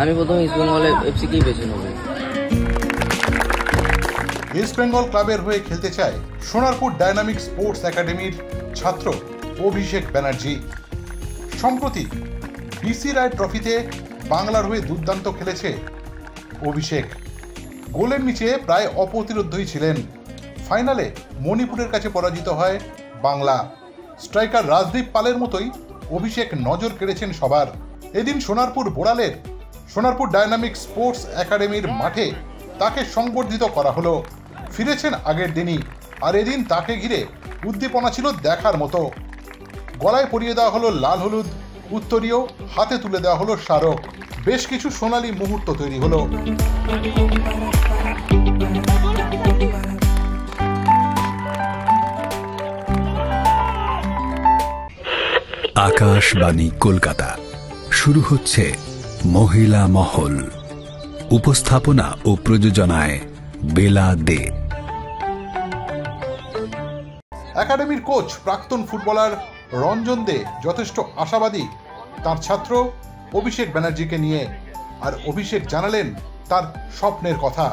আমি প্রথমে ইস্ট বেঙ্গল এফসিকেই বেছে নেব। ইস্ট বেঙ্গল ক্লাবের হয়ে খেলতে চায় সোনারপুর ডায়নামিক স্পোর্টস একাডেমির ছাত্র অভিষেক ব্যানার্জি। সম্প্রতি বিসি রায় ট্রফিতে বাংলার হয়ে দুর্দান্ত খেলেছে অভিষেক। গোলের নিচে প্রায় অপ্রতিরোধ্যই ছিলেন। ফাইনালে মণিপুরের কাছে পরাজিত হয় বাংলা। স্ট্রাইকার রাজদীপ পালের মতোই অভিষেক নজর কেড়েছেন সবার। এদিন সোনারপুর ডায়নামিক স্পোর্টস একাডেমির মাঠে তাকে সংবর্ধিত করা হলো। ফিরেছেন আগের দিনই, আর এদিন তাকে ঘিরে উদ্দীপনা ছিল দেখার মতো। গলায় পরিয়ে দেওয়া হলো লাল হলুদ উত্তরীয়, হাতে তুলে দেওয়া হলো স্মারক। বেশ কিছু সোনালী মুহূর্ত তৈরি হলো। আকাশবাণী কলকাতা, শুরু হচ্ছে মহিলা মহল। উপস্থাপনা ও প্রযোজনায় বেলা দে। একাডেমির কোচ প্রাক্তন ফুটবলার রঞ্জন দে যথেষ্ট আশাবাদী তার ছাত্র অভিষেক ব্যানার্জিকে নিয়ে। আর অভিষেক জানালেন তার স্বপ্নের কথা।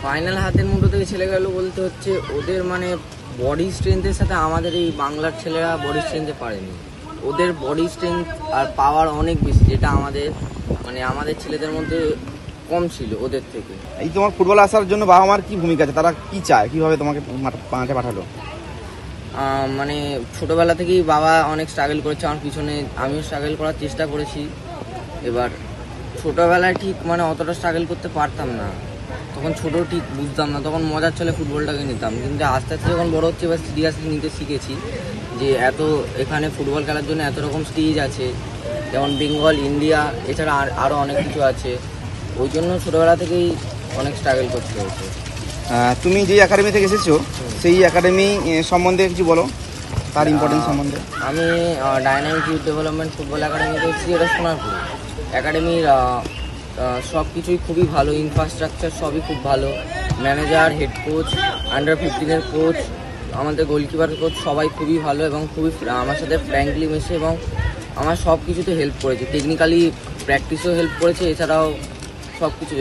ফাইনাল হাতের মুঠো থেকে ছেলে গেল বলতে হচ্ছে ওদের মানে বডি স্ট্রেংথের সাথে আমাদের এই বাংলার ছেলেরা বডি স্ট্রেংথে পারেনি। ওদের বডি স্ট্রেংথ আর পাওয়ার অনেক বেশি, যেটা আমাদের ছেলেদের মধ্যে কম ছিল ওদের থেকে। এই তোমার ফুটবলে আসার জন্য বাবা মার কি ভূমিকা আছে, তারা কি চায়, কিভাবে তোমাকে মাঠে পাঠালো? মানে ছোটোবেলা থেকেই বাবা অনেক স্ট্রাগল করেছে আমার পিছনে, আমিও স্ট্রাগল করার চেষ্টা করেছি। এবার ছোটোবেলায় ঠিক অতটা স্ট্রাগল করতে পারতাম না, তখন ছোটো ঠিক বুঝতাম না, তখন মজার চলে ফুটবলটাকে নিতাম। কিন্তু আস্তে আস্তে যখন বড় হচ্ছে এবার সিরিয়াসলি নিতে শিখেছি যে এখানে ফুটবল খেলার জন্য এত রকম স্টেজ আছে, যেমন বেঙ্গল, ইন্ডিয়া, এছাড়া আরও অনেক কিছু আছে। ওই জন্য ছোটোবেলা থেকেই অনেক স্ট্রাগল করতে হয়েছে। তুমি যে একাডেমি থেকে এসেছো সেই একাডেমি সম্বন্ধে কিছু বলো, তার ইম্পর্টেন্স সম্বন্ধে। আমি ডায়নামিক ইউথ ডেভেলপমেন্ট ফুটবল একাডেমিতে এসেছি, এটা সোনারপুর। একাডেমির সব কিছুই খুবই ভালো, ইনফ্রাস্ট্রাকচার সবই খুব ভালো। ম্যানেজার, হেড কোচ, আন্ডার 15-এর কোচ, আমাদের গোলকিপার কোচ সবাই খুবই ভালো এবং খুবই আমার সাথে ফ্র্যাঙ্কলি মেশে এবং আমার সব কিছুতে হেল্প করেছে। টেকনিক্যালি প্র্যাকটিসেও হেল্প করেছে, এছাড়াও সব কিছু,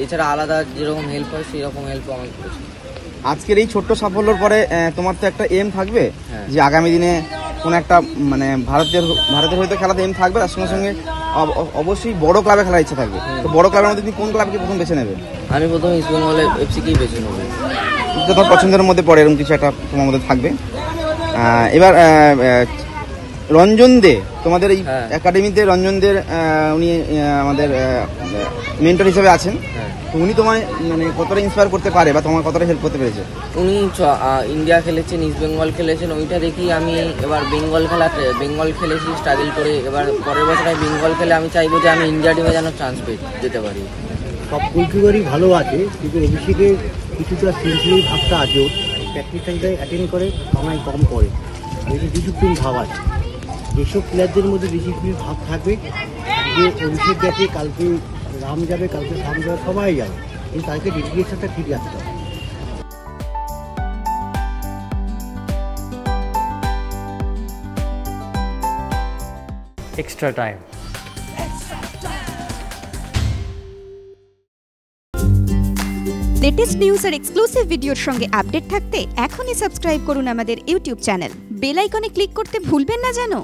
এছাড়া আলাদা যেরকম হেল্প হয় সেই রকম হেল্পও আমাকে করেছে। আজকের এই ছোট্ট সাফল্যর পরে তোমার তো একটা এম থাকবে যে আগামী দিনে কোনো একটা ভারতের হয়তো খেলাতে এম থাকবে, তার সঙ্গে সঙ্গে অবশ্যই বড় ক্লাবে খেলার ইচ্ছা থাকবে। তো বড় ক্লাবের মধ্যে তুমি কোন ক্লাবকে প্রথম বেছে নেবে? আমি প্রথমে ইস্ট বেঙ্গল এফসিকেই বেছে নেব। তোমার পছন্দের মধ্যে পড়ে এরকম কিছু একটা তোমার মধ্যে থাকবে। এবার রঞ্জন দে, তোমাদের এই একাডেমিতে রঞ্জন দের উনি আমাদের মেন্টর হিসেবে আছেন। তো উনি তোমায় কতটা ইন্সপায়ার করতে পারে বা তোমার কতটা হেল্প করতে পেরেছে? উনি ইন্ডিয়া খেলেছেন, ইস্ট বেঙ্গল খেলেছেন, ওইটা দেখি আমি এবার বেঙ্গল খেলেছি স্ট্রাগল করে। এবার পরের বছর আমি বেঙ্গল খেলে আমি চাইবো যে আমি ইন্ডিয়া টিমে যেন চান্স যেতে পারি। সব গোলকিপারই ভালো আছে, কিন্তু অভিষেকের কিছুটা সিম্পলি ভাবটা আছে, প্র্যাকটিস টাইমটাই অ্যাটেন্ড করে, সময় কম করে, ডিসিপ্লিন ভাব আছে। যেসব প্লেয়ারদের মধ্যে ডিসিপ্লিন ভাব থাকবে, যে অভিষেক গেছে, কালকে রাম যাবে, কালকে শাম যাবে, সবাই যাবে, কিন্তু তাকে ডেডিকেশনটা ঠিক রাখতে হবে। Extra time. লেটেস্ট নিউজ আর এক্সক্লুসিভ ভিডিওর সঙ্গে আপডেট থাকতে এখনই সাবস্ক্রাইব করুন আমাদের ইউটিউব চ্যানেল। বেল আইকনে ক্লিক করতে ভুলবেন না যেন।